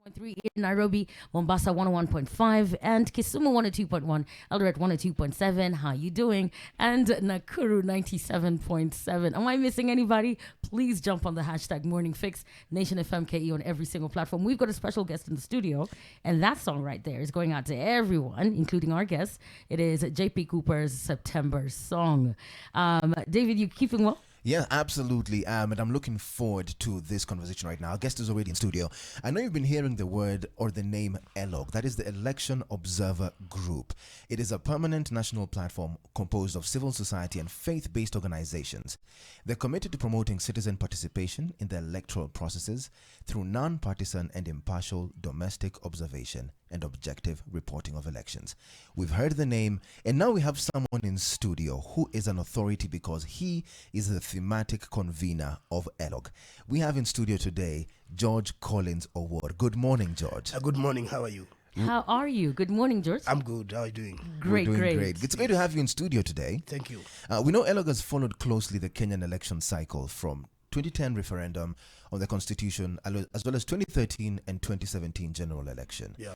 101.3 in Nairobi, Mombasa 101.5, and Kisumu 102.1, Eldoret 102.7. How you doing? And Nakuru 97.7. Am I missing anybody? Please jump on the hashtag Morning Fix, Nation FMKE on every single platform. We've got a special guest in the studio, and that song right there is going out to everyone, including our guests. It is JP Cooper's September song. David, you keeping well? Yeah, absolutely. And I'm looking forward to this conversation right now. Our guest is already in studio. I know you've been hearing the word or the name ELOG. That is the Election Observer Group. It is a permanent national platform composed of civil society and faith-based organizations. They're committed to promoting citizen participation in the electoral processes through non-partisan and impartial domestic observation and objective reporting of elections. We've heard the name, and now we have someone in studio who is an authority because he is the thematic convener of ELOG. We have in studio today George Collins Award. Good morning, George. Good morning. How are you? How are you? Good morning, George. I'm good. How are you doing? Great. It's great to have you in studio today. Thank you. We know ELOG has followed closely the Kenyan election cycle from 2010 referendum on the constitution as well as 2013 and 2017 general election. Yeah.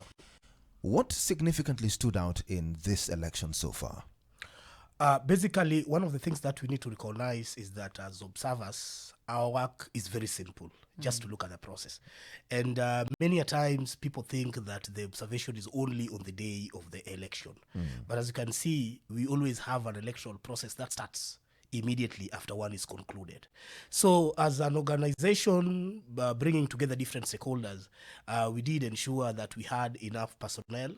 What significantly stood out in this election so far? Basically, one of the things that we need to recognize is that as observers, our work is very simple, just to look at the process. And many a times people think that the observation is only on the day of the election. But as you can see, we always have an electoral process that starts immediately after one is concluded. So as an organization bringing together different stakeholders, we did ensure that we had enough personnel.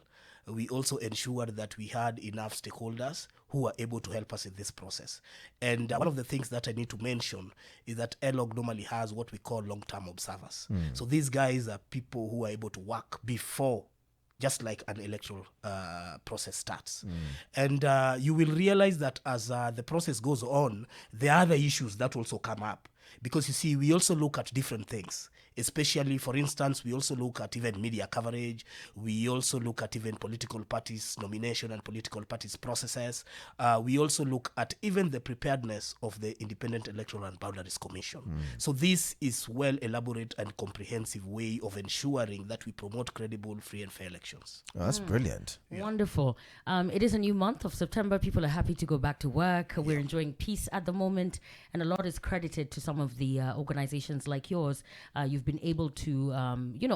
We also ensured that we had enough stakeholders who were able to help us in this process. And one of the things that I need to mention is that ELOG normally has what we call long-term observers. So these guys are people who are able to work before, just like an electoral process starts. And you will realize that as the process goes on, there are other issues that also come up. Because you see, we also look at different things, especially, for instance, we also look at even media coverage. We also look at even political parties' nomination and political parties' processes. We also look at even the preparedness of the Independent Electoral and Boundaries Commission. So this is well elaborate and comprehensive way of ensuring that we promote credible, free and fair elections. Oh, that's brilliant. Yeah. Wonderful. It is a new month of September. People are happy to go back to work. We're enjoying peace at the moment, and a lot is credited to some of the organizations like yours. You've been able to,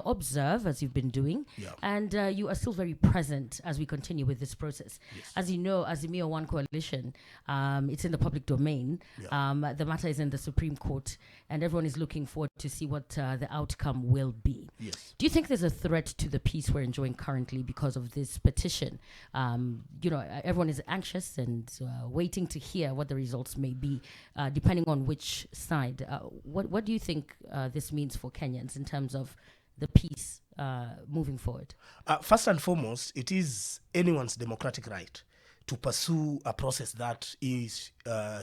observe as you've been doing, and you are still very present as we continue with this process. Yes. As you know, as the Mio One Coalition, it's in the public domain. The matter is in the Supreme Court, and everyone is looking forward to see what the outcome will be. Yes. Do you think there's a threat to the peace we're enjoying currently because of this petition? Everyone is anxious and waiting to hear what the results may be, depending on which side. What do you think this means for Kenyans in terms of the peace moving forward? First and foremost, it is anyone's democratic right to pursue a process that is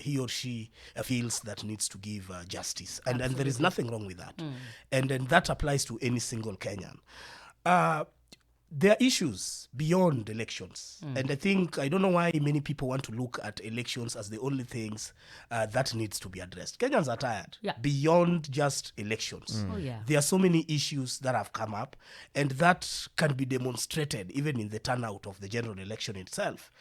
he or she feels that needs to give justice. And there is nothing wrong with that. And that applies to any single Kenyan. There are issues beyond elections. And I don't know why many people want to look at elections as the only things that needs to be addressed. Kenyans are tired. Beyond just elections. There are so many issues that have come up, and that can be demonstrated even in the turnout of the general election itself.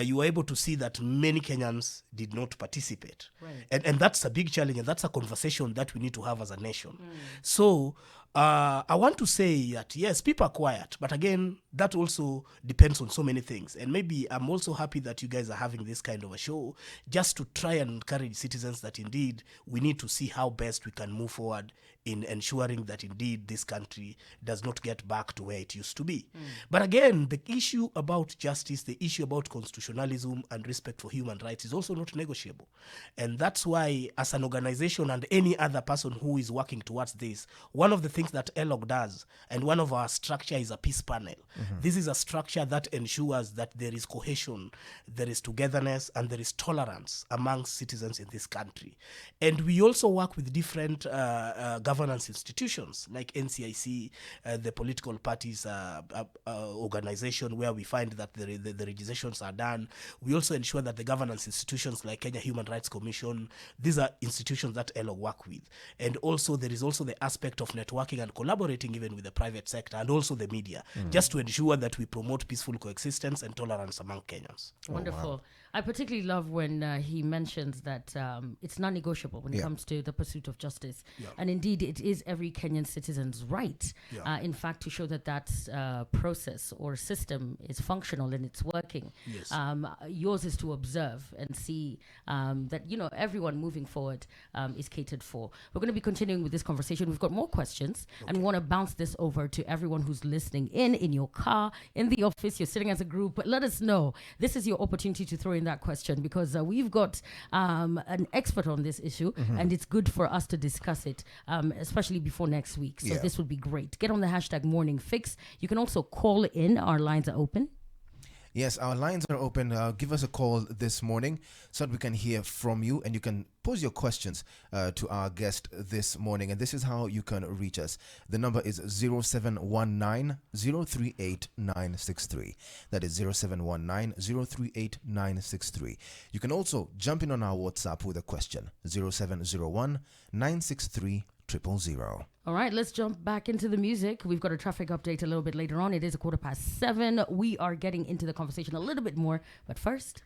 You were able to see that many Kenyans did not participate. Right. And that's a big challenge, and that's a conversation that we need to have as a nation. So I want to say that, yes, people are quiet, but again, that also depends on so many things. And maybe I'm also happy that you guys are having this kind of a show just to try and encourage citizens that indeed we need to see how best we can move forward in ensuring that indeed this country does not get back to where it used to be. But again, the issue about justice, the issue about constitutionalism and respect for human rights is also not negotiable. And that's why, as an organization and any other person who is working towards this, one of the things that ELOG does, and one of our structure is a peace panel. This is a structure that ensures that there is cohesion, there is togetherness, and there is tolerance amongst citizens in this country. And we also work with different governance institutions like NCIC, the political parties organization, where we find that the registrations are done. We also ensure that the governance institutions like Kenya Human Rights Commission, these are institutions that ELOG work with. And also there is also the aspect of networking working and collaborating even with the private sector and also the media, just to ensure that we promote peaceful coexistence and tolerance among Kenyans. Wonderful. wow. I particularly love when he mentions that it's non-negotiable when it comes to the pursuit of justice. And indeed, it is every Kenyan citizen's right, in fact, to show that that process or system is functional and it's working. Yes. Yours is to observe and see that, everyone moving forward is catered for. We're going to be continuing with this conversation. We've got more questions, and we want to bounce this over to everyone who's listening in your car, in the office, you're sitting as a group. But let us know. This is your opportunity to throw in that question, because we've got an expert on this issue, and it's good for us to discuss it, especially before next week. So this would be great. Get on the hashtag Morning Fix. You can also call in. Our lines are open. Yes, our lines are open. Give us a call this morning so that we can hear from you, and you can pose your questions to our guest this morning. And this is how you can reach us. The number is 0719 038 963. That is 0719 038 963. You can also jump in on our WhatsApp with a question, 0701 963 000. All right, let's jump back into the music. We've got a traffic update a little bit later on. It is 7:15. We are getting into the conversation a little bit more, but first...